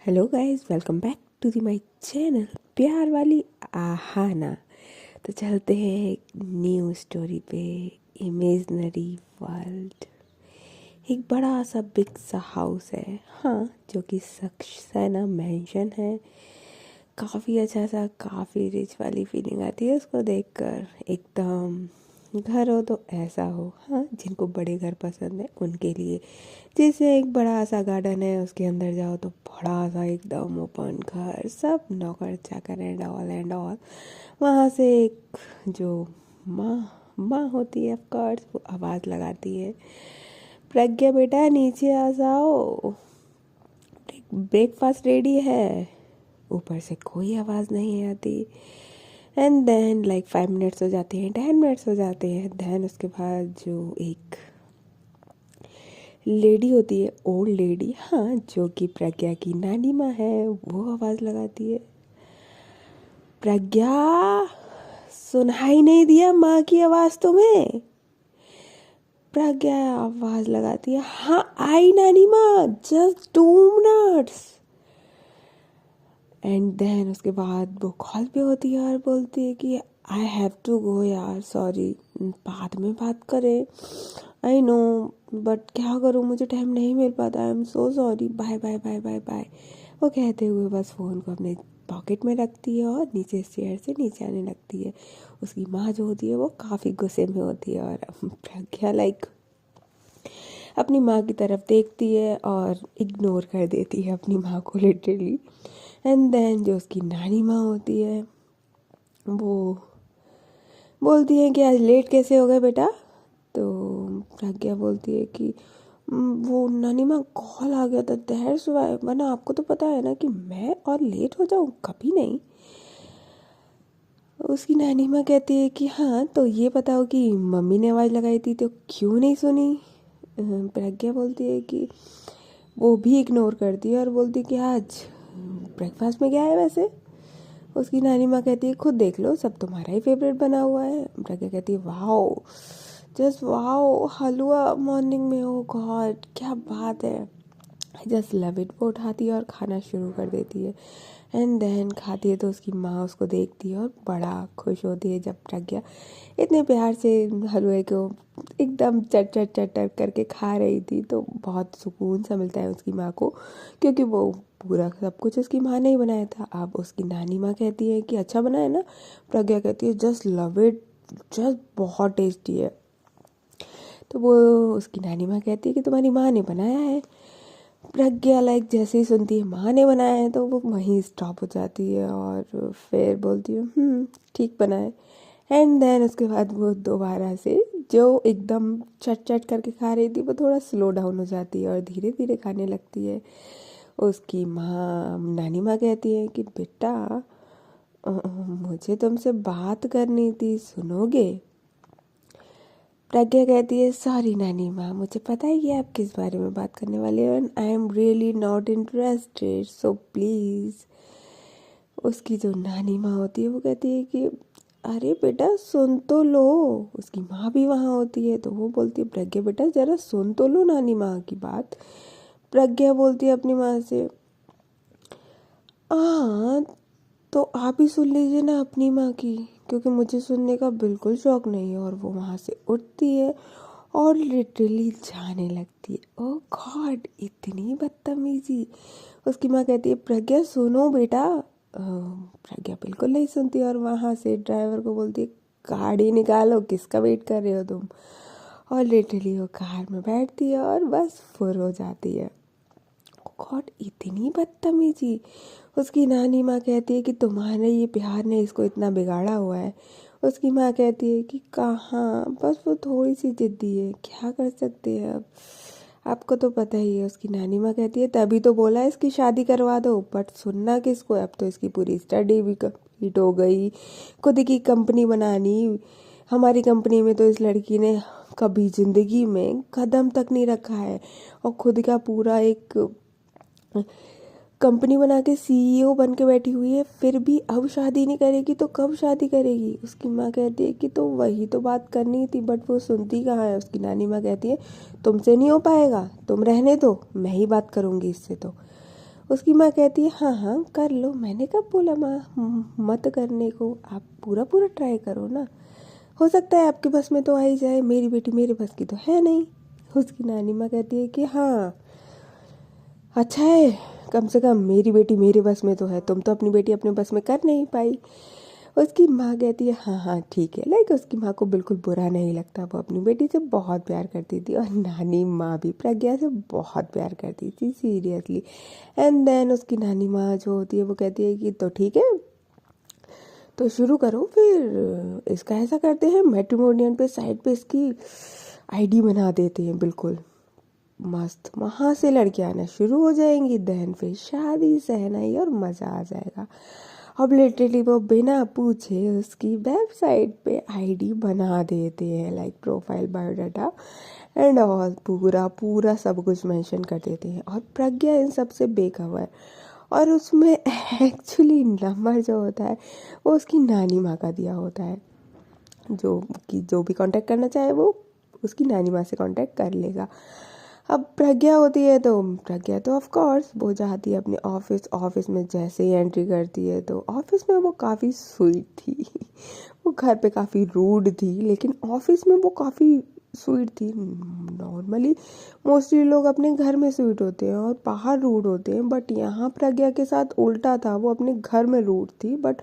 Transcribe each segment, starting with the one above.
Hello guys, welcome back to the my channel प्यार वाली आहाना। तो चलते हैं एक न्यू स्टोरी पे। Imaginary world. एक बड़ा सा बिग सा हाउस है, हाँ, जो कि सक्सेना मैंशन है। काफ़ी अच्छा सा, काफ़ी रिच वाली फीलिंग आती है उसको देखकर। एकदम घर हो तो ऐसा हो, हाँ, जिनको बड़े घर पसंद है उनके लिए। जैसे एक बड़ा सा गार्डन है, उसके अंदर जाओ तो बड़ा सा एकदम ओपन घर, सब नौकर चाकर एंड ऑल। वहाँ से एक जो माँ माँ होती है, ऑफ कोर्स, वो आवाज़ लगाती है, प्रज्ञा बेटा नीचे आ जाओ, ब्रेकफास्ट रेडी है। ऊपर से कोई आवाज़ नहीं आती। एंड देन लाइक 5 मिनट्स हो जाते हैं, 10 मिनट्स हो जाते हैं। देन उसके बाद जो एक लेडी होती है, ओल्ड लेडी, हाँ, जो कि प्रज्ञा की नानी माँ है, वो आवाज़ लगाती है, प्रज्ञा, सुनाई नहीं दिया माँ की आवाज़ तुम्हें? प्रज्ञा आवाज़ लगाती है, हाँ आई नानी माँ, जस्ट 2 मिनट्स। एंड देन उसके बाद वो कॉल पे होती है और बोलती है कि आई हैव टू गो यार, सॉरी, बाद में बात करें, आई नो, बट क्या करूँ, मुझे टाइम नहीं मिल पाता, I am so sorry, bye bye bye bye bye. वो कहते हुए बस फ़ोन को अपने पॉकेट में रखती है और नीचे स्टेयर से नीचे आने लगती है। उसकी माँ जो होती है वो काफ़ी गुस्से में होती है और प्रज्ञा लाइक अपनी माँ की तरफ देखती है और इग्नोर कर देती है अपनी माँ को लिटरली। एंड देन जो उसकी नानी माँ होती है वो बोलती है कि आज लेट कैसे हो गए बेटा? तो प्रज्ञा बोलती है कि वो नानी माँ कॉल आ गया था, दैट्स व्हाई, वरना आपको तो पता है ना कि मैं और लेट हो जाऊँ कभी नहीं। उसकी नानी माँ कहती है कि हाँ, तो ये बताओ कि मम्मी ने आवाज़ लगाई थी तो क्यों नहीं सुनी? प्रज्ञा बोलती है कि वो भी इग्नोर करती है और बोलती है कि आज ब्रेकफास्ट में क्या है वैसे? उसकी नानी माँ कहती है खुद देख लो, सब तुम्हारा ही फेवरेट बना हुआ है। प्रज्ञा कहती है वाओ, जस्ट वाओ, हलवा मॉर्निंग में, ओ गॉड, क्या बात है, आई जस्ट लव इट। वो उठाती है और खाना शुरू कर देती है। एंड देन खाती है तो उसकी माँ उसको देखती है और बड़ा खुश होती है। जब प्रज्ञा इतने प्यार से हलवे को एकदम चट चट चट चट करके खा रही थी तो बहुत सुकून सा मिलता है उसकी माँ को, क्योंकि वो पूरा सब कुछ उसकी माँ ने ही बनाया था। अब उसकी नानी माँ कहती है कि अच्छा बना है ना? प्रज्ञा कहती है जस्ट लव इट, जस्ट बहुत टेस्टी है। तो वो उसकी नानी माँ कहती है कि तुम्हारी माँ ने बनाया है। प्रज्ञा लाइक जैसे ही सुनती है माँ ने बनाया है तो वो वहीं स्टॉप हो जाती है और फिर बोलती है ठीक बना है। एंड देन उसके बाद वो दोबारा से जो एकदम चट चट करके खा रही थी वो थोड़ा स्लो डाउन हो जाती है और धीरे धीरे खाने लगती है। उसकी माँ, नानी माँ कहती है कि बेटा, मुझे तुमसे बात करनी थी, सुनोगे? प्रज्ञा कहती है सॉरी नानी माँ, मुझे पता है कि आप किस बारे में बात करने वाले हो and I am really not interested, so please. उसकी जो नानी माँ होती है वो कहती है कि अरे बेटा सुन तो लो। उसकी माँ भी वहाँ होती है तो वो बोलती है प्रज्ञा बेटा ज़रा सुन तो लो नानी माँ की बात। प्रज्ञा बोलती है अपनी माँ से, हाँ, तो आप ही सुन लीजिए ना अपनी माँ की, क्योंकि मुझे सुनने का बिल्कुल शौक नहीं है। और वो वहाँ से उठती है और लिटरली जाने लगती है। ओह गॉड, इतनी बदतमीजी। उसकी माँ कहती है प्रज्ञा सुनो बेटा। प्रज्ञा बिल्कुल नहीं सुनती और वहाँ से ड्राइवर को बोलती है गाड़ी निकालो, किसका वेट कर रहे हो तुम? और लिटरली वो कार में बैठती है और बस फुर हो जाती है। गॉड, इतनी बदतमीजी। उसकी नानी माँ कहती है कि तुम्हारे ये प्यार ने इसको इतना बिगाड़ा हुआ है। उसकी माँ कहती है कि कहाँ, बस वो थोड़ी सी जिद्दी है, क्या कर सकते हैं अब, आपको तो पता ही है। उसकी नानी माँ कहती है तभी तो बोला है इसकी शादी करवा दो, बट सुनना किसको, अब तो इसकी पूरी स्टडी भी कंप्लीट हो गई, खुद की कंपनी बनानी। हमारी कंपनी में तो इस लड़की ने कभी ज़िंदगी में कदम तक नहीं रखा है और खुद का पूरा एक कंपनी बना के सीईओ बन के बैठी हुई है, फिर भी अब शादी नहीं करेगी तो कब शादी करेगी? उसकी माँ कहती है कि तो वही तो बात करनी थी, बट वो सुनती कहाँ है। उसकी नानी माँ कहती है तुमसे नहीं हो पाएगा, तुम रहने दो, मैं ही बात करूँगी इससे। तो उसकी माँ कहती है हाँ हाँ कर लो, मैंने कब बोला माँ मत करने को, आप पूरा पूरा ट्राई करो ना, हो सकता है आपके बस में तो आ ही जाए, मेरी बेटी मेरे बस की तो है नहीं। उसकी नानी माँ कहती है कि हाँ अच्छा है, कम से कम मेरी बेटी मेरे बस में तो है, तुम तो अपनी बेटी अपने बस में कर नहीं पाई। उसकी माँ कहती है हाँ हाँ ठीक है, लाइक उसकी माँ को बिल्कुल बुरा नहीं लगता, वो अपनी बेटी से बहुत प्यार करती थी और नानी माँ भी प्रज्ञा से बहुत प्यार करती थी सीरियसली। एंड देन उसकी नानी माँ जो होती है वो कहती है कि तो ठीक है, तो शुरू करो फिर, इसका ऐसा करते हैं मैट्रिमोनियन पे साइड पे इसकी आईडी बना देते हैं, बिल्कुल मस्त, वहाँ से लड़कियाँ आना शुरू हो जाएंगी, देन फिर शादी सहनाई और मज़ा आ जाएगा। अब लिटरली वो बिना पूछे उसकी वेबसाइट पे आईडी बना देते हैं, like profile biodata and all, पूरा पूरा सब कुछ मेंशन कर देते हैं और प्रज्ञा इन सब से बेखबर। और उसमें एक्चुअली नंबर जो होता है वो उसकी नानी माँ का दिया होता है, जो भी कांटेक्ट करना चाहे वो उसकी नानी माँ से कांटेक्ट कर लेगा। अब प्रज्ञा होती है तो प्रज्ञा तो ऑफ कोर्स वो जाती है अपने ऑफिस में, जैसे ही एंट्री करती है तो ऑफिस में वो काफ़ी स्वीट थी वो घर पे काफ़ी रूड थी, लेकिन ऑफिस में वो काफ़ी स्वीट थी। नॉर्मली मोस्टली लोग अपने घर में स्वीट होते हैं और बाहर रूड होते हैं, बट यहाँ प्रज्ञा के साथ उल्टा था, वो अपने घर में रूड थी बट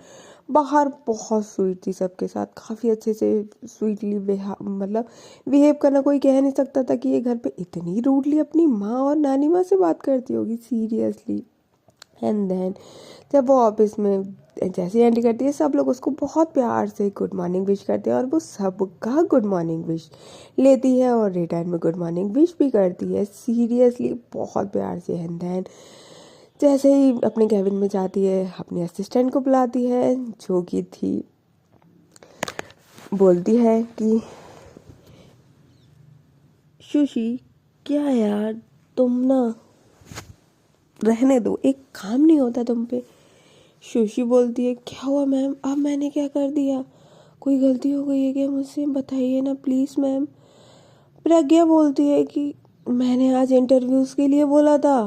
बाहर बहुत स्वीट थी, सबके साथ काफ़ी अच्छे से स्वीटली मतलब बिहेव करना। कोई कह नहीं सकता था कि ये घर पे इतनी रूडली अपनी माँ और नानी माँ से बात करती होगी सीरियसली। एंड देन जब वो ऑफिस में जैसे एंट्री करती है सब लोग उसको बहुत प्यार से गुड मॉर्निंग विश करते हैं और वो सबका गुड मॉर्निंग विश लेती है और रिटर्न में गुड मॉर्निंग विश भी करती है सीरियसली बहुत प्यार से। एंड देन जैसे ही अपने कैबिन में जाती है अपने असिस्टेंट को बुलाती है जो कि थी, बोलती है कि सुशी क्या यार तुम ना रहने दो, एक काम नहीं होता तुम पे। सुशी बोलती है क्या हुआ मैम, अब मैंने क्या कर दिया, कोई गलती हो गई है क्या मुझसे, बताइए ना प्लीज़ मैम। प्रज्ञा बोलती है कि मैंने आज इंटरव्यूज़ के लिए बोला था,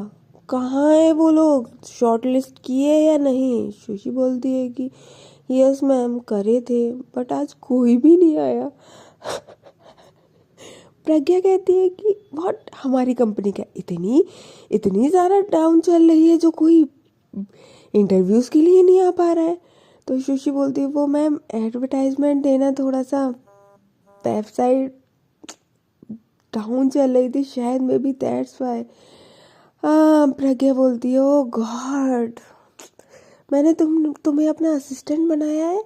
कहाँ है वो लोग, शॉर्ट लिस्ट किए या नहीं। सुशी बोलती है कि यस मैम करे थे बट आज कोई भी नहीं आया प्रज्ञा कहती है कि व्हाट, हमारी कंपनी क्या इतनी इतनी ज़्यादा डाउन चल रही है जो कोई इंटरव्यूज़ के लिए नहीं आ पा रहा है। तो सुशी बोलती है वो मैम एडवर्टाइजमेंट देना थोड़ा सा वेबसाइट डाउन चल रही थी शायद, मे बी दैट्स वाई। हाँ प्रज्ञा बोलती है ओ गॉड, मैंने तुम्हें अपना असिस्टेंट बनाया है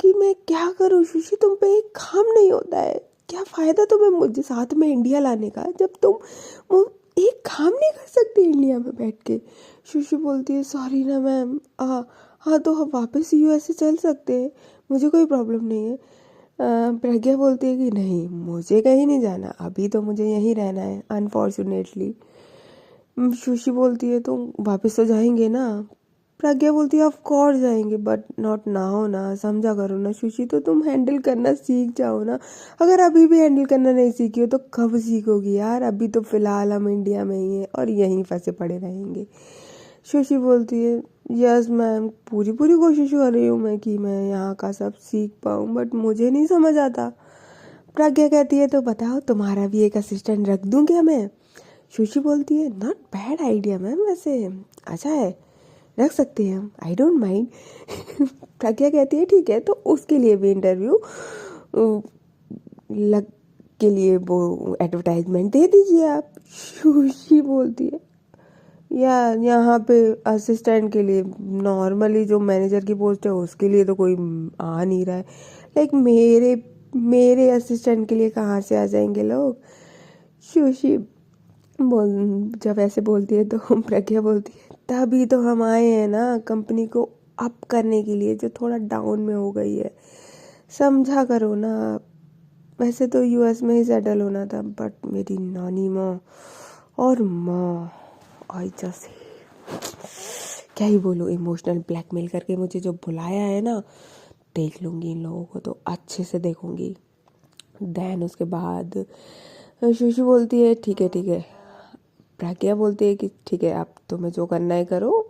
कि मैं क्या करूँ सुशी, तुम पे एक काम नहीं होता है, क्या फ़ायदा तुम्हें मुझे साथ में इंडिया लाने का जब तुम वो एक काम नहीं कर सकती इंडिया में बैठ के। सुशी बोलती है सॉरी ना मैम, हाँ तो हम वापस यूएसए चल सकते हैं, मुझे कोई प्रॉब्लम नहीं है। प्रज्ञा बोलती है कि नहीं मुझे कहीं नहीं जाना, अभी तो मुझे यहीं रहना है अनफॉर्चुनेटली। सुशी बोलती है तो वापस तो जाएंगे ना। प्रज्ञा बोलती है ऑफ कोर्स जाएंगे बट नॉट नाउ ना, समझा करो ना सुशी, तो तुम हैंडल करना सीख जाओ ना, अगर अभी भी हैंडल करना नहीं सीखी हो तो कब सीखोगी यार, अभी तो फिलहाल हम इंडिया में ही हैं और यहीं फंसे पड़े रहेंगे। सुशी बोलती है यस मैम, पूरी पूरी कोशिश कर रही हूँ मैं कि मैं यहाँ का सब सीख पाऊँ बट मुझे नहीं समझ आता। प्रज्ञा कहती है तो बताओ तुम्हारा भी एक असिस्टेंट रख दूँ क्या मैं। सुशी बोलती है नॉट बैड आइडिया मैम, वैसे अच्छा है, रख सकते हैं हम, आई डोंट माइंड प्रज्ञा कहती है ठीक है, तो उसके लिए भी इंटरव्यू लग के लिए वो एडवर्टाइजमेंट दे दीजिए आप। सुशी बोलती है या यहाँ पे असिस्टेंट के लिए नॉर्मली जो मैनेजर की पोस्ट है उसके लिए तो कोई आ नहीं रहा है, लाइक मेरे मेरे असिस्टेंट के लिए कहाँ से आ जाएंगे लोग। सुशी बोल जब ऐसे बोलती है तो प्रज्ञा बोलती है तभी तो हम आए हैं ना कंपनी को अप करने के लिए जो थोड़ा डाउन में हो गई है, समझा करो ना। वैसे तो यूएस में ही सेटल होना था बट मेरी नानी माँ और माँ, आई जस्ट क्या ही बोलूँ, इमोशनल ब्लैकमेल करके मुझे जो बुलाया है ना, देख लूँगी इन लोगों को तो अच्छे से देखूँगी। देन उसके बाद सुशी बोलती है ठीक है प्रज्ञा बोलती है कि ठीक है, आप तुम्हें जो करना है करो,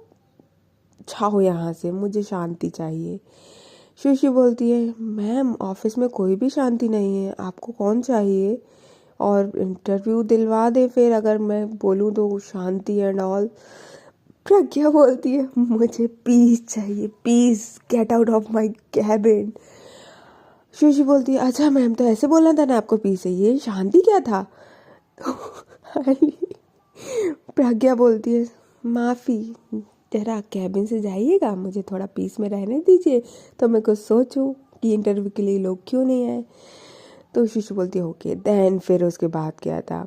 जाओ यहाँ से, मुझे शांति चाहिए। शुशी बोलती है मैम ऑफिस में कोई भी शांति नहीं है, आपको कौन चाहिए, और इंटरव्यू दिलवा दे फिर अगर मैं बोलूँ तो शांति एंड ऑल। प्रज्ञा बोलती है मुझे पीस चाहिए, peace, get out of my cabin. Shushi बोलती है अच्छा मैम, तो ऐसे बोलना था ना आपको पीस चाहिए, शांति क्या था। प्रज्ञा बोलती है माफ़ी, जरा कैबिन से जाइएगा, मुझे थोड़ा पीस में रहने दीजिए, तो मैं कुछ सोचूं कि इंटरव्यू के लिए लोग क्यों नहीं आए। तो शुशी बोलती है ओके। देन फिर उसके बाद क्या था,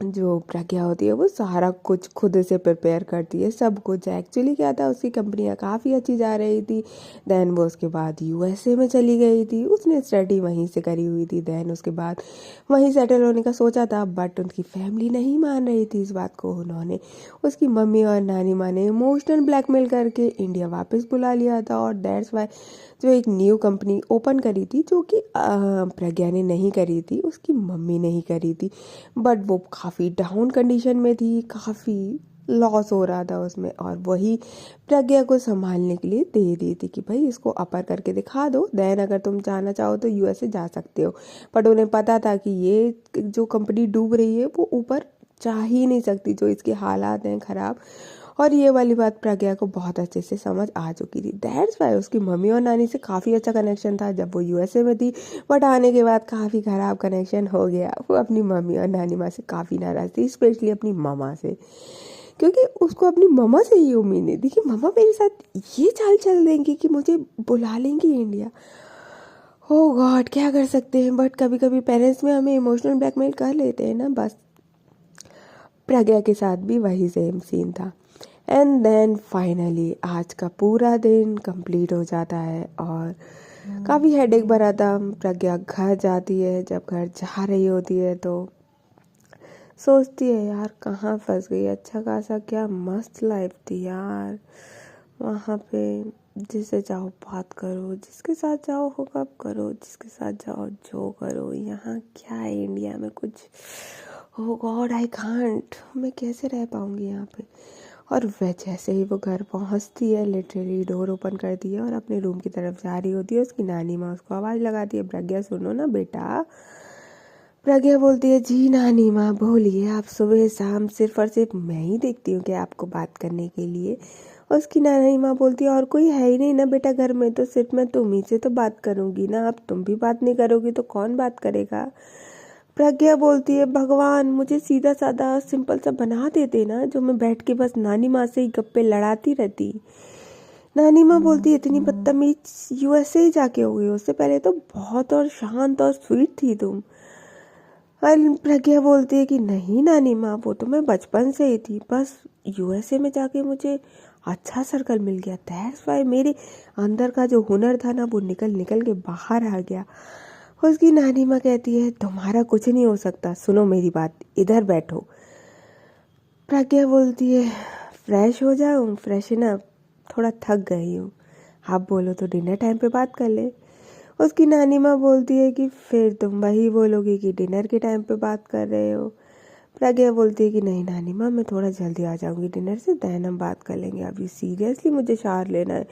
जो प्रज्ञा होती है वो सारा कुछ खुद से प्रिपेयर करती है, सब कुछ। एक्चुअली क्या था, उसकी कंपनियाँ काफ़ी अच्छी जा रही थी। देन वो उसके बाद यूएसए में चली गई थी, उसने स्टडी वहीं से करी हुई थी। देन उसके बाद वहीं सेटल होने का सोचा था, बट उनकी फैमिली नहीं मान रही थी इस बात को। उन्होंने, उसकी मम्मी और नानी माँ ने इमोशनल ब्लैकमेल करके इंडिया वापस बुला लिया था। और दैट्स वाई जो एक न्यू कंपनी ओपन करी थी, जो कि प्रज्ञा ने नहीं करी थी, उसकी मम्मी ने ही करी थी, बट वो काफ़ी डाउन कंडीशन में थी, काफ़ी लॉस हो रहा था उसमें, और वही प्रज्ञा को संभालने के लिए दे दी थी कि भाई इसको अपर करके दिखा दो, देन अगर तुम जाना चाहो तो यूएसए जा सकते हो। बट उन्हें पता था कि ये जो कंपनी डूब रही है वो ऊपर जा ही नहीं सकती, जो इसके हालात हैं ख़राब। और ये वाली बात प्रज्ञा को बहुत अच्छे से समझ आ चुकी थी। दैट्स वाई उसकी मम्मी और नानी से काफ़ी अच्छा कनेक्शन था जब वो यूएसए में थी, बट आने के बाद काफ़ी ख़राब कनेक्शन हो गया। वो अपनी मम्मी और नानी माँ से काफ़ी नाराज़ थी, स्पेशली अपनी मामा से, क्योंकि उसको अपनी मामा से ये उम्मीद नहीं थी कि मामा मेरे साथ ये चाल चल देंगी कि मुझे बुला लेंगी इंडिया। ओ गॉड, क्या कर सकते हैं, बट कभी कभी पेरेंट्स में हमें इमोशनल ब्लैकमेल कर लेते हैं ना, बस। प्रज्ञा के साथ भी वही सेम सीन था। एंड देन फाइनली आज का पूरा दिन कंप्लीट हो जाता है और काफ़ी हेडेक भरा था। प्रज्ञा घर जाती है, जब घर जा रही होती है तो सोचती है यार कहाँ फंस गई, अच्छा खासा क्या मस्त लाइफ थी यार वहाँ पे, जिससे चाहो बात करो, जिसके साथ चाहो हुकअप करो, जिसके साथ चाहो जो करो। यहाँ क्या है इंडिया में कुछ, ओ गॉड आई कांट, मैं कैसे रह पाऊँगी यहाँ पे। और वह जैसे ही वो घर पहुँचती है, लिटरली डोर ओपन करती है और अपने रूम की तरफ जा रही होती है, उसकी नानी माँ उसको आवाज़ लगाती है प्रज्ञा सुनो ना बेटा। प्रज्ञा बोलती है जी नानी माँ बोलिए, आप सुबह शाम सिर्फ और सिर्फ मैं ही देखती हूँ कि आपको बात करने के लिए। उसकी नानी माँ बोलती है और कोई है ही नहीं ना बेटा घर में, तो सिर्फ मैं तुम ही से तो बात करूँगी ना, अब तुम भी बात नहीं करोगी तो कौन बात करेगा। प्रज्ञा बोलती है भगवान मुझे सीधा साधा सिंपल सा बना देते ना, जो मैं बैठ के बस नानी माँ से ही गप्पे लड़ाती रहती। नानी माँ बोलती है इतनी बदतमीज यूएसए ही जाके हो गई, उससे पहले तो बहुत और शांत और स्वीट थी तुम। और प्रज्ञा बोलती है कि नहीं नानी माँ, वो तो मैं बचपन से ही थी, बस यूएसए में जाके मुझे अच्छा सर्कल मिल गया, दैट्स वाई मेरे अंदर का जो हुनर था ना वो निकल निकल के बाहर आ गया। उसकी नानी माँ कहती है तुम्हारा कुछ नहीं हो सकता, सुनो मेरी बात, इधर बैठो। प्रज्ञा बोलती है फ्रेश हो जाऊँ, फ्रेशन अप, थोड़ा थक गई हूँ, आप बोलो तो डिनर टाइम पे बात कर ले। उसकी नानी माँ बोलती है कि फिर तुम वही बोलोगी कि डिनर के टाइम पे बात कर रहे हो। प्रज्ञा बोलती है कि नहीं नानी माँ, मैं थोड़ा जल्दी आ जाऊँगी डिनर से, देन हम बात कर लेंगे, अभी सीरियसली मुझे शावर लेना है,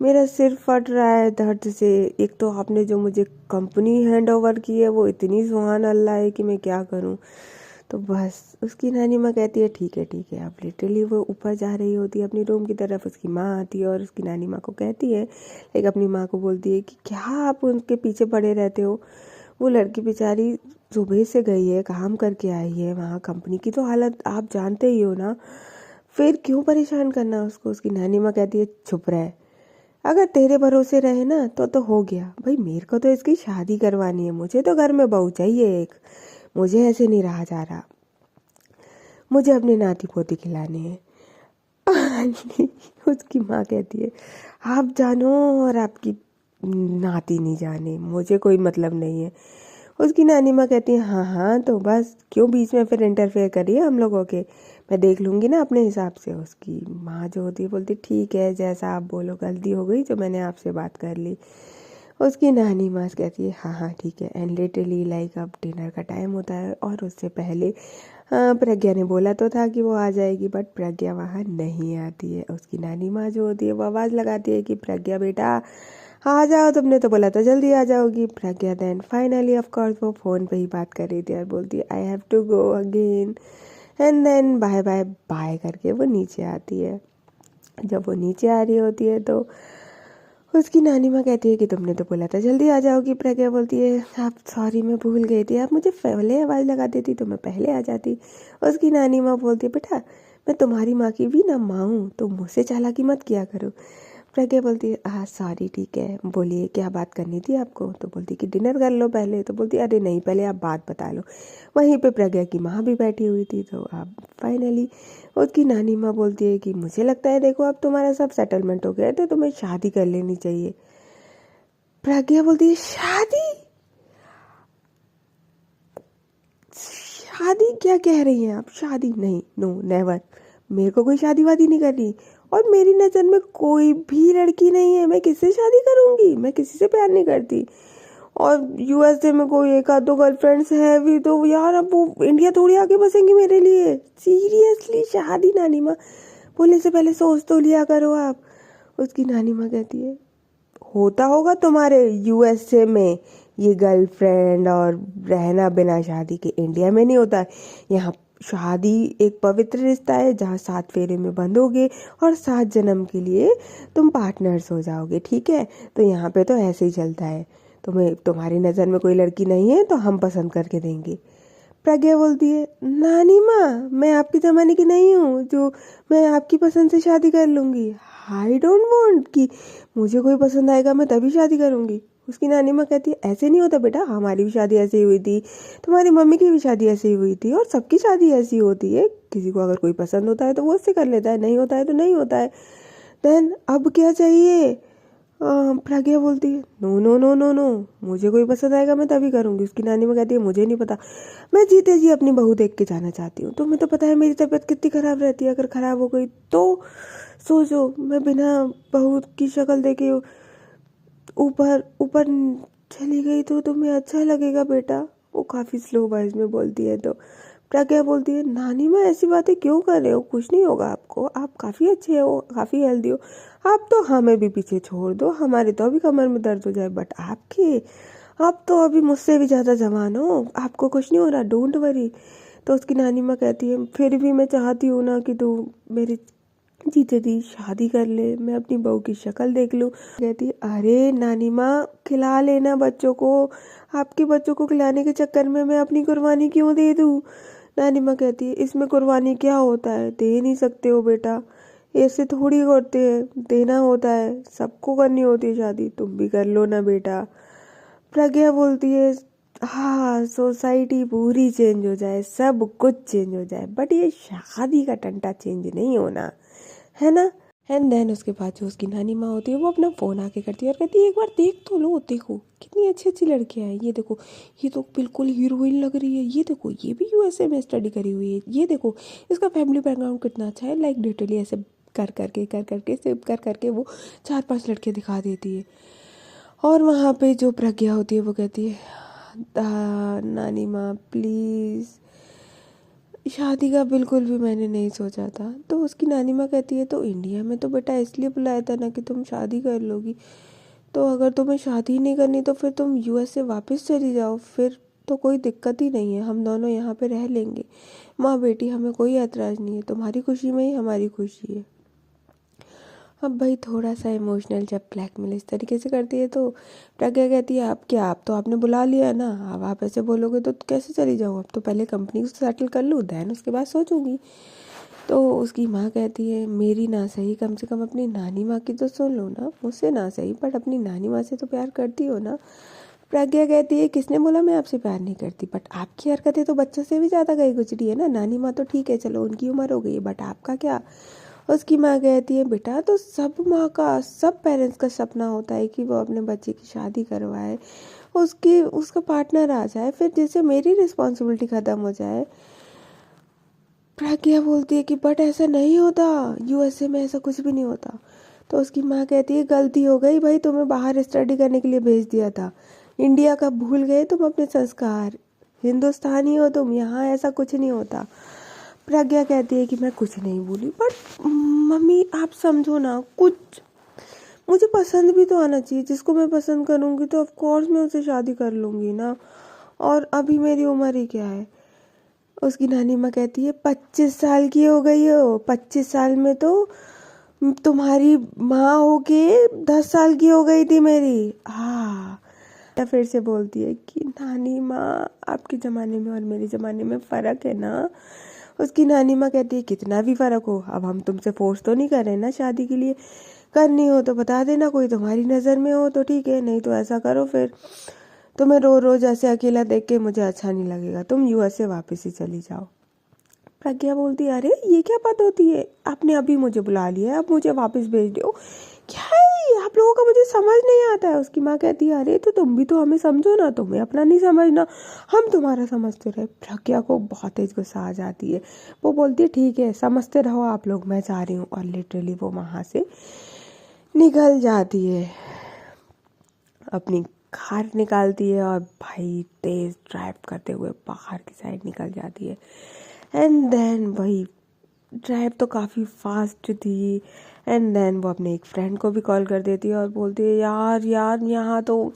मेरा सिर फट रहा है दर्द से। एक तो आपने जो मुझे कंपनी हैंड ओवर की है वो इतनी सुहान अल्लाह है कि मैं क्या करूँ। तो बस उसकी नानी माँ कहती है ठीक है ठीक है। अब लिटरली वो ऊपर जा रही होती है अपनी रूम की तरफ, उसकी माँ आती है और उसकी नानी माँ को कहती है, एक अपनी माँ को बोलती है कि क्या आप उनके पीछे पड़े रहते हो, वो लड़की बेचारी सुबह से गई है, काम करके आई है, वहाँ कंपनी की तो हालत आप जानते ही हो ना, फिर क्यों परेशान करना उसको। उसकी नानी माँ कहती है चुप रहे, अगर तेरे भरोसे रहे ना तो हो गया भाई, मेरे को तो इसकी शादी करवानी है, मुझे तो घर में बहू चाहिए एक, मुझे ऐसे नहीं रहा जा रहा, मुझे अपने नाती पोती खिलाने हैं। उसकी माँ कहती है आप जानो और आपकी नाती नहीं जाने, मुझे कोई मतलब नहीं है। उसकी नानी माँ कहती है हाँ हाँ, तो बस क्यों बीच में फिर इंटरफेयर करिए हम लोगों के, मैं देख लूँगी ना अपने हिसाब से। उसकी माँ जो होती है बोलती ठीक है जैसा आप बोलो, गलती हो गई जो मैंने आपसे बात कर ली। उसकी नानी माँ कहती है हाँ हाँ ठीक है। एंड लिटरली लाइक अब डिनर का टाइम होता है और उससे पहले प्रज्ञा ने बोला तो था कि वो आ जाएगी, बट प्रज्ञा वहाँ नहीं आती है। उसकी नानी माँ जो होती है वो आवाज़ लगाती है कि प्रज्ञा बेटा आ जाओ, तुमने तो बोला था जल्दी आ जाओगी। Pragya then finally of course वो फ़ोन पे ही बात कर रही थी और बोलती है I have to go again, and then bye bye bye करके वो नीचे आती है। जब वो नीचे आ रही होती है तो उसकी नानी माँ कहती है कि तुमने तो बोला था जल्दी आ जाओगी। प्रज्ञा बोलती है आप सॉरी मैं भूल गई थी, आप मुझे पहले आवाज़ लगा देती तो मैं पहले आ जाती। उसकी नानी माँ बोलती है बेटा मैं तुम्हारी माँ की भी ना माँ हूँ, तो मुझसे चालाकी मत किया करो। प्रज्ञा बोलती है हाँ सॉरी ठीक है, बोलिए क्या बात करनी थी आपको। तो बोलती कि डिनर कर लो पहले। तो बोलती अरे नहीं पहले आप बात बता लो। वहीं पे प्रज्ञा की माँ भी बैठी हुई थी। तो अब फाइनली उसकी नानी माँ बोलती है कि मुझे लगता है देखो अब तुम्हारा सब सेटलमेंट हो गया है तो तुम्हें शादी कर लेनी चाहिए। प्रज्ञा बोलती है शादी? शादी क्या कह रही हैं आप? शादी नहीं, नो नेवर, मेरे को कोई शादी वादी नहीं करनी, और मेरी नज़र में कोई भी लड़की नहीं है, मैं किससे शादी करूँगी, मैं किसी से प्यार नहीं करती। और यूएसए में कोई एक आध दो गर्लफ्रेंड्स है भी तो यार अब वो इंडिया थोड़ी आके बसेंगी मेरे लिए। सीरियसली शादी? नानी माँ बोलने से पहले सोच तो लिया करो आप। उसकी नानी माँ कहती है होता होगा तुम्हारे यूएसए में ये गर्लफ्रेंड और रहना बिना शादी के, इंडिया में नहीं होता है। यहाँ शादी एक पवित्र रिश्ता है जहाँ 7 फेरे में बंधोगे और 7 जन्म के लिए तुम पार्टनर्स हो जाओगे, ठीक है। तो यहाँ पे तो ऐसे ही चलता है। तुम्हें तुम्हारी नज़र में कोई लड़की नहीं है तो हम पसंद करके देंगे। प्रज्ञा बोलती है नानी माँ मैं आपके ज़माने की नहीं हूँ जो मैं आपकी पसंद से शादी कर लूँगी। आई डोंट वांट कि मुझे कोई पसंद आएगा मैं तभी शादी करूँगी। उसकी नानी माँ कहती है ऐसे नहीं होता बेटा, हमारी भी शादी ऐसे ही हुई थी, तुम्हारी मम्मी की भी शादी ऐसे ही हुई थी, और सबकी शादी ऐसी होती है। किसी को अगर कोई पसंद होता है तो वो उससे कर लेता है, नहीं होता है तो नहीं होता है। देन अब क्या चाहिए? प्रज्ञा बोलती है no no no no no, मुझे कोई पसंद आएगा मैं तभी करूँगी। उसकी नानी माँ कहती है मुझे नहीं पता, मैं जीते जी अपनी बहू देख के जाना चाहती हूँ। तुम्हें तो पता है मेरी तबीयत कितनी ख़राब रहती है, अगर ख़राब हो गई तो सोचो मैं बिना बहू की शक्ल देखे ऊपर ऊपर चली गई तो तुम्हें अच्छा लगेगा बेटा। वो काफ़ी स्लो वॉइस में बोलती है। तो प्रज्ञा बोलती है नानी माँ ऐसी बातें क्यों कर रहे हो, कुछ नहीं होगा आपको, आप काफ़ी अच्छे हो, काफ़ी हेल्दी हो, आप तो हमें भी पीछे छोड़ दो, हमारे तो अभी कमर में दर्द हो जाए, बट आपके आप तो अभी मुझसे भी ज़्यादा जवान हो, आपको कुछ नहीं हो रहा, डोंट वरी। तो उसकी नानी माँ कहती है फिर भी मैं चाहती हूँ ना कि तू मेरी जीते दी शादी कर ले, मैं अपनी बहू की शक्ल देख लूँ। कहती अरे नानी माँ खिला लेना बच्चों को, आपके बच्चों को खिलाने के चक्कर में मैं अपनी कुर्बानी क्यों दे दूँ। नानी माँ कहती है इसमें कुर्बानी क्या होता है, दे नहीं सकते हो बेटा, ऐसे थोड़ी करते हैं, देना होता है, सबको करनी होती है शादी, तुम भी कर लो ना बेटा। प्रज्ञा बोलती है हाँ सोसाइटी पूरी चेंज हो जाए, सब कुछ चेंज हो जाए, बट ये शादी का टंटा चेंज नहीं होना है ना। एंड देन उसके बाद जो उसकी नानी माँ होती है वो अपना फ़ोन आके करती है और कहती है एक बार देख तो लो, देखो कितनी अच्छी अच्छी लड़कियाँ हैं, ये देखो ये तो बिल्कुल हीरोइन लग रही है, ये देखो ये भी यूएसए में स्टडी करी हुई है, ये देखो इसका फैमिली बैकग्राउंड कितना अच्छा है। लाइक डिटेली ऐसे कर करके सिप कर करके वो 4-5 लड़के दिखा देती है। और वहाँ पे जो प्रज्ञा होती है वो कहती है नानी माँ प्लीज़, शादी का बिल्कुल भी मैंने नहीं सोचा था। तो उसकी नानी माँ कहती है तो इंडिया में तो बेटा इसलिए बुलाया था ना कि तुम शादी कर लोगी, तो अगर तुम्हें शादी नहीं करनी तो फिर तुम यूएस से वापस चली जाओ, फिर तो कोई दिक्कत ही नहीं है, हम दोनों यहाँ पे रह लेंगे, माँ बेटी हमें कोई ऐतराज़ नहीं है, तुम्हारी खुशी में ही हमारी खुशी है। अब भाई थोड़ा सा इमोशनल जब ब्लैकमेल इस तरीके से करती है तो प्रज्ञा कहती है आप क्या, आप तो आपने बुला लिया ना, अब आप ऐसे बोलोगे तो कैसे चली जाऊँ, अब तो पहले कंपनी को सेटल कर लूँ दैन उसके बाद सोचूंगी। तो उसकी माँ कहती है मेरी ना सही कम से कम अपनी नानी माँ की तो सुन लो ना, मुझसे ना सही बट अपनी नानी माँ से तो प्यार करती हो ना। प्रज्ञा कहती है किसने बोला मैं आपसे प्यार नहीं करती, बट आपकी हरकतें तो बच्चों से भी ज़्यादा गई गुजरी है ना। नानी माँ तो ठीक है चलो उनकी उम्र हो गई है, बट आपका क्या। उसकी माँ कहती है बेटा तो सब माँ का सब पेरेंट्स का सपना होता है कि वो अपने बच्चे की शादी करवाए, उसकी उसका पार्टनर आ जाए, फिर जैसे मेरी रिस्पॉन्सिबिलिटी ख़त्म हो जाए। प्रज्ञा बोलती है कि बट ऐसा नहीं होता, यूएसए में ऐसा कुछ भी नहीं होता। तो उसकी माँ कहती है गलती हो गई भाई, तुम्हें बाहर स्टडी करने के लिए भेज दिया था, इंडिया का भूल गए तुम अपने संस्कार, हिंदुस्तानी हो तुम, यहाँ ऐसा कुछ नहीं होता। प्रज्ञा कहती है कि मैं कुछ नहीं बोली, बट मम्मी आप समझो ना, कुछ मुझे पसंद भी तो आना चाहिए। जिसको मैं पसंद करूँगी तो ऑफ कोर्स मैं उससे शादी कर लूँगी ना। और अभी मेरी उम्र ही क्या है। उसकी नानी माँ कहती है 25 साल की हो गई हो, 25 साल में तो तुम्हारी माँ होके 10 साल की हो गई थी मेरी। हाँ, या फिर से बोलती है कि नानी माँ आपके ज़माने में और मेरे ज़माने में फ़र्क है ना। उसकी नानी माँ कहती है कितना भी फ़र्क हो, अब हम तुमसे फोर्स तो नहीं कर रहे ना शादी के लिए। करनी हो तो बता देना, कोई तुम्हारी नज़र में हो तो ठीक है, नहीं तो ऐसा करो फिर तुम्हें रोज रोज ऐसे अकेला देख के मुझे अच्छा नहीं लगेगा, तुम यूएस से वापस ही चली जाओ। प्रज्ञा बोलती है अरे ये क्या बात होती है, आपने अभी मुझे बुला लिया है, आप मुझे वापस भेज दो, क्या है ये? आप लोगों का मुझे समझ नहीं आता है। उसकी माँ कहती है अरे तो तुम भी तो हमें समझो ना, तुम्हें अपना नहीं समझना, हम तुम्हारा समझते रहे। प्रज्ञा को बहुत तेज गुस्सा आ जाती है। वो बोलती है ठीक है समझते रहो आप लोग, मैं जा रही हूँ। और लिटरली वो वहाँ से निकल जाती है, अपनी कार निकालती है और भाई तेज ड्राइव करते हुए बाहर की साइड निकल जाती है। एंड देन वही ड्राइव तो काफ़ी फास्ट थी। एंड देन वो अपने एक फ्रेंड को भी कॉल कर देती है और बोलती है यार यहाँ तो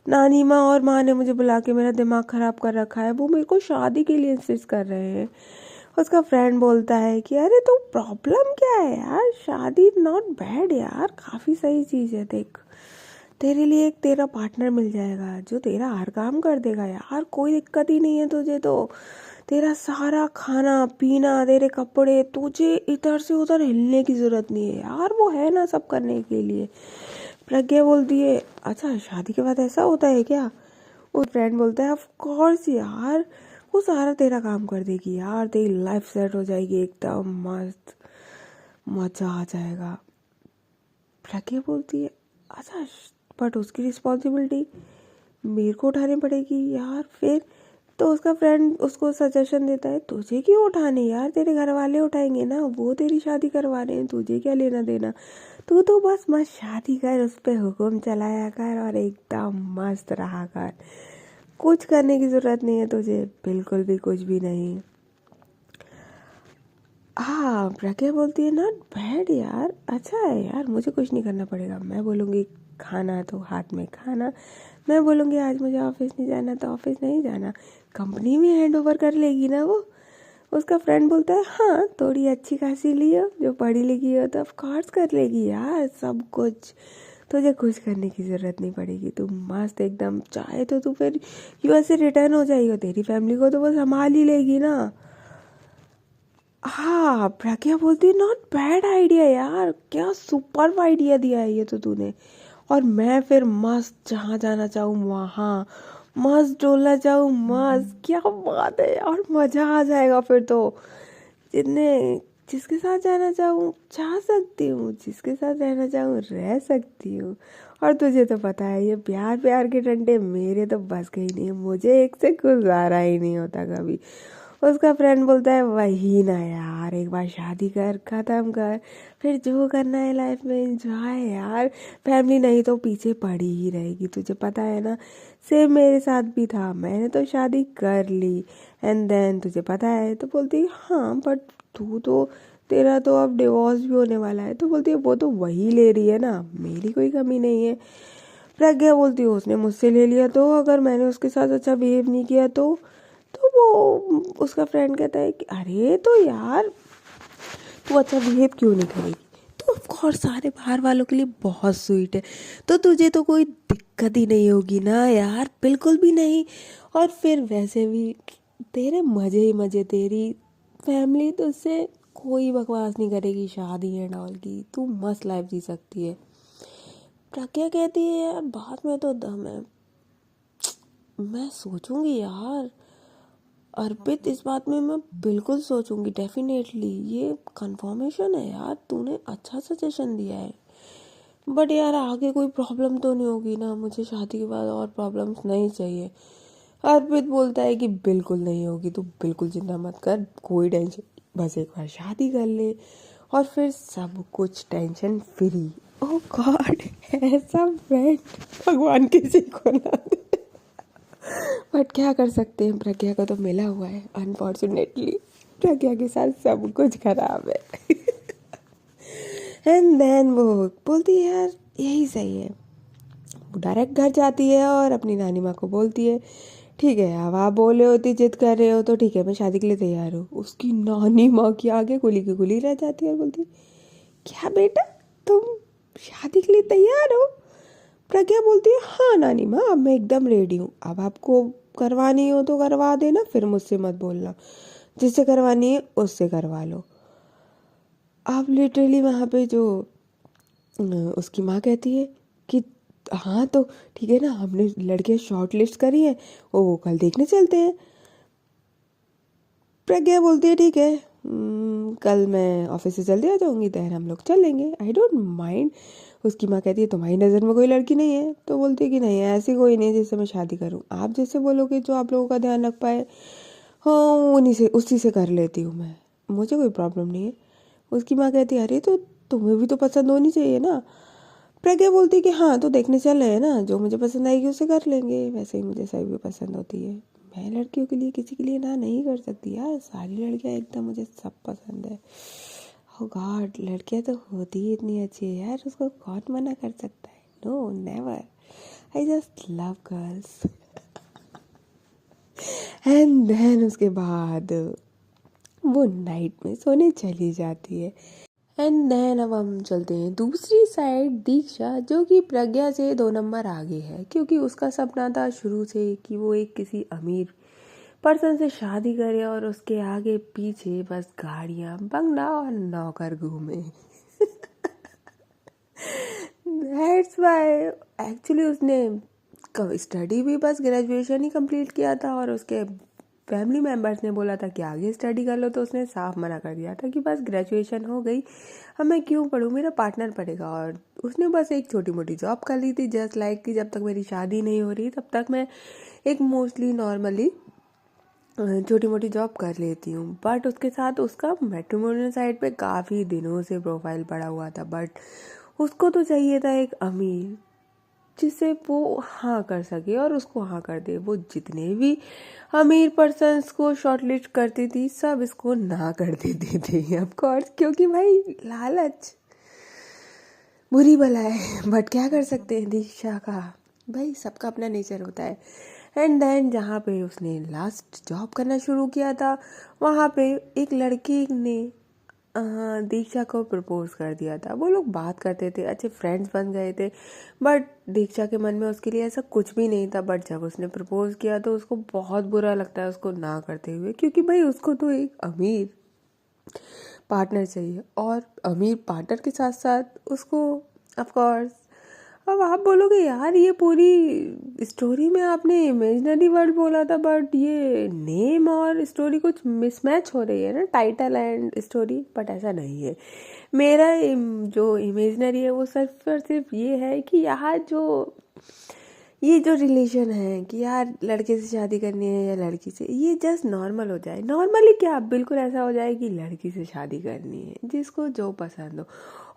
नानी माँ और माँ ने मुझे बुला के मेरा दिमाग ख़राब कर रखा है, वो मेरे को शादी के लिए इंसिस्ट कर रहे हैं। उसका फ्रेंड बोलता है कि अरे तो प्रॉब्लम क्या है यार, शादी नॉट बैड यार, काफ़ी सही चीज़ है। देख तेरे लिए एक तेरा पार्टनर मिल जाएगा जो तेरा हर काम कर देगा यार, कोई दिक्कत ही नहीं है तुझे तो। तेरा सारा खाना पीना, तेरे कपड़े, तुझे इधर से उधर हिलने की ज़रूरत नहीं है यार, वो है ना सब करने के लिए। प्रज्ञा बोलती है अच्छा शादी के बाद ऐसा होता है क्या? वो फ्रेंड बोलता है ऑफ कोर्स यार, वो सारा तेरा काम कर देगी यार, तेरी लाइफ सेट हो जाएगी एकदम मस्त, मज़ा आ जाएगा। प्रज्ञा बोलती है अच्छा बट उसकी रिस्पॉन्सिबिलिटी मेरे को उठानी पड़ेगी यार फिर। तो उसका फ्रेंड उसको सजेशन देता है तुझे क्यों उठाने यार, तेरे घर वाले उठाएंगे ना, वो तेरी शादी करवा रहे हैं, तुझे क्या लेना देना। तू तो बस मस्त शादी कर, उस पर हुक्म चलाया कर और एकदम मस्त रहा कर, कुछ करने की ज़रूरत नहीं है तुझे, बिल्कुल भी कुछ भी नहीं। हाँ प्रज्ञा बोलती है नॉट बैड यार, अच्छा है यार, मुझे कुछ नहीं करना पड़ेगा। मैं बोलूँगी खाना तो हाथ में खाना, मैं बोलूँगी आज मुझे ऑफिस नहीं जाना तो ऑफिस नहीं जाना, कंपनी में हैंड ओवर कर लेगी ना वो। उसका फ्रेंड बोलता है हाँ थोड़ी अच्छी खासी ली हो, जो पढ़ी लिखी हो तो ऑफ कोर्स कर लेगी यार सब कुछ, तुझे कुछ करने की ज़रूरत नहीं पड़ेगी, तू मस्त एकदम, चाहे तो तू फिर यूएस से रिटर्न हो जाएगी, तेरी फैमिली को तो वो संभाल ही लेगी ना। हाँ प्रज्ञा बोलती है नॉट बैड आइडिया यार, क्या सुपर आइडिया दिया है ये तो तूने। और मैं फिर मस्त जहाँ जाना चाहूँ वहाँ मस्त डोलना चाहूँ मस्त, क्या बात है यार, मज़ा आ जाएगा फिर तो। जितने जिसके साथ जाना चाहूँ जा सकती हूँ, जिसके साथ रहना चाहूँ रह सकती हूँ। और तुझे तो पता है ये प्यार प्यार के डंडे मेरे तो बस के ही नहीं, मुझे एक से गुजारा ही नहीं होता कभी। उसका फ्रेंड बोलता है वही ना यार, एक बार शादी कर खत्म कर, फिर जो करना है लाइफ में एंजॉय यार, फैमिली नहीं तो पीछे पड़ी ही रहेगी, तुझे पता है ना। सेम मेरे साथ भी था, मैंने तो शादी कर ली एंड देन तुझे पता है। तो बोलती है हाँ बट तू तो, तेरा तो अब डिवोर्स भी होने वाला है। तो बोलती है वो तो वही ले रही है ना, मेरी कोई कमी नहीं है। प्रज्ञा बोलती है उसने मुझसे ले लिया तो, अगर मैंने उसके साथ अच्छा बिहेव नहीं किया तो वो उसका फ्रेंड कहता है कि अरे तो यार तू अच्छा बिहेव क्यों नहीं करेगी, तो ऑफ कोर्स सारे बाहर वालों के लिए बहुत स्वीट है, तो तुझे तो कोई दिक्कत ही नहीं होगी ना यार, बिल्कुल भी नहीं। और फिर वैसे भी तेरे मज़े ही मज़े, तेरी फैमिली तुझसे कोई बकवास नहीं करेगी शादी एंड ऑल की, तू मस्त लाइफ जी सकती है। प्रज्ञा कहती है यार बात में तो दम है, मैं सोचूंगी यार अर्पित, इस बात में मैं बिल्कुल सोचूंगी डेफिनेटली, ये कंफर्मेशन है यार, तूने अच्छा सजेशन दिया है। बट यार आगे कोई प्रॉब्लम तो नहीं होगी ना, मुझे शादी के बाद और प्रॉब्लम्स नहीं चाहिए। अर्पित बोलता है कि बिल्कुल नहीं होगी, तू बिल्कुल चिंता मत कर, कोई टेंशन, बस एक बार शादी कर ले और फिर सब कुछ टेंशन फ्री। ओह गॉड, ऐसा फ्रेंड भगवान किसी को ना दे। बट क्या कर सकते हैं, प्रज्ञा को तो मिला हुआ है। अनफॉर्चुनेटली प्रज्ञा के साथ सब कुछ खराब है। एंड देन वो बोलती है यार यही सही है। वो डायरेक्ट घर जाती है और अपनी नानी माँ को बोलती है ठीक है अब आप बोले होती जिद कर रहे हो तो ठीक है मैं शादी के लिए तैयार हूँ। उसकी नानी माँ की आगे कुली की कुली रह जाती है और बोलती क्या बेटा तुम शादी के लिए तैयार हो? प्रज्ञा बोलती है हाँ नानी माँ अब मैं एकदम रेडी हूँ। अब आपको करवानी हो तो करवा देना, फिर मुझसे मत बोलना, जिससे करवानी है उससे करवा लो। अब लिटरली वहाँ पे जो उसकी माँ कहती है कि हाँ तो ठीक है ना, हमने लड़के शॉर्ट लिस्ट करी है, वो कल देखने चलते हैं। प्रज्ञा बोलती है ठीक है कल मैं ऑफिस से जल्दी आ जाऊंगी, देन हम लोग चलेंगे, आई डोंट माइंड। उसकी माँ कहती है तुम्हारी नज़र में कोई लड़की नहीं है? तो बोलती है कि नहीं ऐसी कोई नहीं जिससे मैं शादी करूँ, आप जैसे बोलोगे जो आप लोगों का ध्यान रख पाए हाँ उन्हीं से उसी से कर लेती हूँ मैं, मुझे कोई प्रॉब्लम नहीं है। उसकी माँ कहती है अरे तो तुम्हें भी तो पसंद होनी चाहिए ना। प्रज्ञा बोलती है कि हाँ तो देखने चल रहे हैं ना, जो मुझे पसंद आएगी उसे कर लेंगे, वैसे ही मुझे सभी पसंद होती है, मैं लड़कियों के लिए किसी के लिए ना नहीं कर सकती यार, सारी लड़कियां एकदम मुझे सब पसंद है। ओ गॉड लड़कियां तो होती ही इतनी अच्छी है यार, उसको कौन मना कर सकता है? No never, I just love girls. And then उसके बाद वो नाइट में सोने चली जाती है। एंड देन अब हम चलते हैं दूसरी साइड, दीक्षा जो कि प्रज्ञा से 2 नंबर आगे है, क्योंकि उसका सपना था शुरू से कि वो एक किसी अमीर पर्सन से शादी करे और उसके आगे पीछे बस गाड़ियाँ बंगला और नौकर घूमे। दैट्स वाई एक्चुअली उसने स्टडी भी बस ग्रेजुएशन ही कंप्लीट किया था और उसके फैमिली मेम्बर्स ने बोला था कि आगे स्टडी कर लो, तो उसने साफ मना कर दिया था कि बस ग्रेजुएशन हो गई, अब मैं क्यों पढ़ूँ, मेरा पार्टनर पढ़ेगा। और उसने बस एक छोटी मोटी जॉब कर ली थी, जस्ट लाइक कि जब तक मेरी शादी नहीं हो रही तब तक मैं एक मोस्टली नॉर्मली छोटी मोटी जॉब कर लेती हूँ। बट उसके साथ उसका मैट्रिमोनियल साइट पे काफ़ी दिनों से प्रोफाइल पड़ा हुआ था, बट उसको तो चाहिए था एक अमीर जिससे वो हाँ कर सके और उसको हाँ कर दे। वो जितने भी अमीर पर्सन्स को शॉर्टलिस्ट करती थी सब इसको ना कर देती थी, ऑफ कोर्स, क्योंकि भाई लालच बुरी बला है। बट क्या कर सकते हैं, दीक्षा का भाई सबका अपना नेचर होता है। एंड देन जहाँ पे उसने लास्ट जॉब करना शुरू किया था वहाँ पे एक लड़की ने दीक्षा को प्रपोज कर दिया था। वो लोग बात करते थे, अच्छे फ्रेंड्स बन गए थे, बट दीक्षा के मन में उसके लिए ऐसा कुछ भी नहीं था। बट जब उसने प्रपोज किया तो उसको बहुत बुरा लगता है उसको ना करते हुए, क्योंकि भाई उसको तो एक अमीर पार्टनर चाहिए और अमीर पार्टनर के साथ साथ उसको ऑफ कोर्स। अब आप बोलोगे यार ये पूरी स्टोरी में आपने इमेजिनरी वर्ड बोला था, बट ये नेम और स्टोरी कुछ मिसमैच हो रही है ना, टाइटल एंड स्टोरी। बट ऐसा नहीं है, मेरा जो इमेजिनरी है वो सिर्फ और सिर्फ ये है कि यार ये जो रिलेशन है कि यार लड़के से शादी करनी है या लड़की से, ये जस्ट नॉर्मल हो जाए। नॉर्मली क्या, बिल्कुल ऐसा हो जाए कि लड़की से शादी करनी है जिसको जो पसंद हो।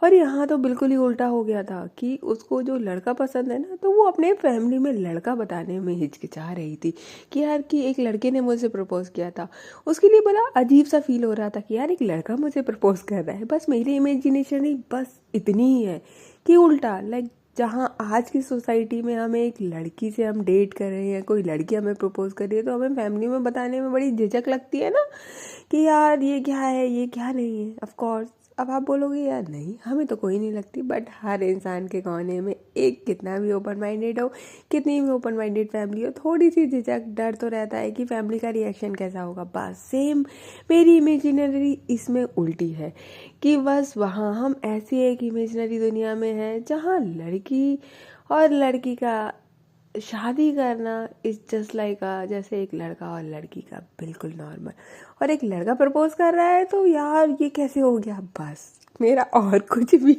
और यहाँ तो बिल्कुल ही उल्टा हो गया था कि उसको जो लड़का पसंद है ना, तो वो अपने फैमिली में लड़का बताने में हिचकिचा रही थी कि यार कि एक लड़के ने मुझे प्रपोज किया था। उसके लिए बड़ा अजीब सा फील हो रहा था कि यार एक लड़का मुझे प्रपोज कर रहा है। बस मेरी इमेजिनेशन ही बस इतनी ही है कि उल्टा लाइक जहाँ आज की सोसाइटी में हमें एक लड़की से हम डेट कर रहे हैं, कोई लड़की हमें प्रपोज कर रही है, तो हमें फैमिली में बताने में बड़ी झिझक लगती है ना कि यार ये क्या है ये क्या नहीं है। ऑफ कोर्स अब आप बोलोगे यार नहीं हमें तो कोई नहीं लगती, बट हर इंसान के कोने में एक कितना भी ओपन माइंडेड हो, कितनी भी ओपन माइंडेड फैमिली हो, थोड़ी सी झिझक डर तो रहता है कि फैमिली का रिएक्शन कैसा होगा। बस सेम मेरी इमेजिनरी इसमें उल्टी है कि बस वहाँ हम ऐसी एक इमेजिनरी दुनिया में हैं जहाँ लड़की और लड़की का शादी करना इज जस्ट लाइक जैसे एक लड़का और लड़की का बिल्कुल नॉर्मल, और एक लड़का प्रपोज कर रहा है तो यार ये कैसे हो गया। बस मेरा और कुछ भी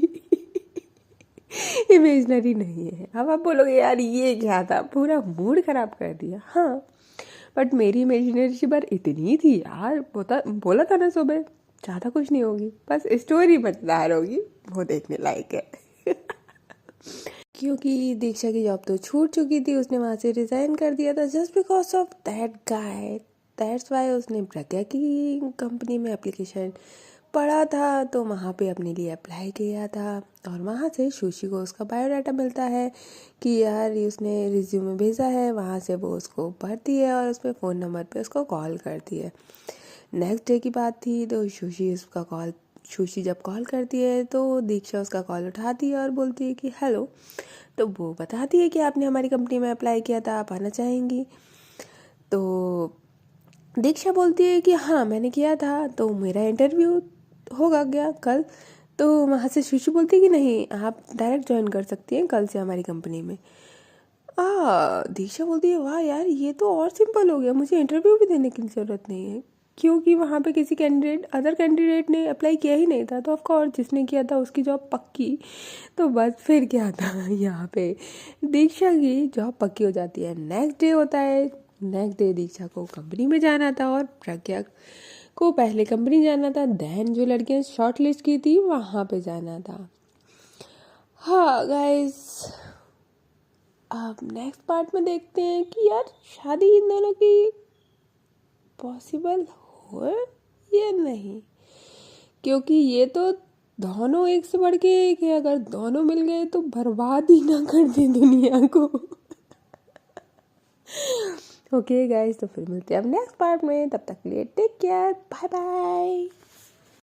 इमेजिनरी नहीं है। अब आप बोलोगे यार ये क्या था, पूरा मूड खराब कर दिया। हाँ बट मेरी इमेजिनरी पर इतनी थी यार, बोला था ना सुबह, ज़्यादा कुछ नहीं होगी, बस स्टोरी मजेदार होगी, वो देखने लायक है। क्योंकि दीक्षा की जॉब तो छूट चुकी थी, उसने वहाँ से रिज़ाइन कर दिया था just because of that guy. That's why उसने प्रज्ञा की कंपनी में एप्लीकेशन पढ़ा था, तो वहाँ पे अपने लिए अप्लाई किया था और वहाँ से सुशी को उसका बायोडाटा मिलता है कि यार ये उसने रिज्यूमे भेजा है। वहाँ से वो उसको पढ़ती है और उस पर फ़ोन नंबर पे उसको कॉल करती है। नेक्स्ट डे की बात थी, तो सुशी जब कॉल करती है तो दीक्षा उसका कॉल उठाती है और बोलती है कि हेलो। तो वो बताती है कि आपने हमारी कंपनी में अप्लाई किया था, आप आना चाहेंगी। तो दीक्षा बोलती है कि हाँ मैंने किया था, तो मेरा इंटरव्यू होगा गया कल। तो वहाँ से सुशी बोलती है कि नहीं, आप डायरेक्ट ज्वाइन कर सकती हैं कल से हमारी कंपनी में। दीक्षा बोलती है वाह यार, ये तो और सिंपल हो गया, मुझे इंटरव्यू भी देने की ज़रूरत नहीं है, क्योंकि वहाँ पे किसी अदर कैंडिडेट ने अप्लाई किया ही नहीं था। तो ऑफकोर्स जिसने किया था उसकी जॉब पक्की। तो बस फिर क्या था, यहाँ पे दीक्षा की जॉब पक्की हो जाती है। नेक्स्ट डे होता है। नेक्स्ट डे दीक्षा को कंपनी में जाना था और प्रज्ञा को पहले कंपनी जाना था, देन जो लड़कियाँ शॉर्ट लिस्ट की थी वहाँ पे जाना था। हाँ गाइस, अब नेक्स्ट पार्ट में देखते हैं कि यार शादी इन दोनों की पॉसिबल हो या नहीं, क्योंकि ये तो दोनों एक से बढ़ के एक है। अगर दोनों मिल गए तो बर्बाद ही ना कर दे दुनिया को। ओके गाइस, तो फिर मिलते हैं अब नेक्स्ट पार्ट में। तब तक के लिए टेक केयर, बाय बाय।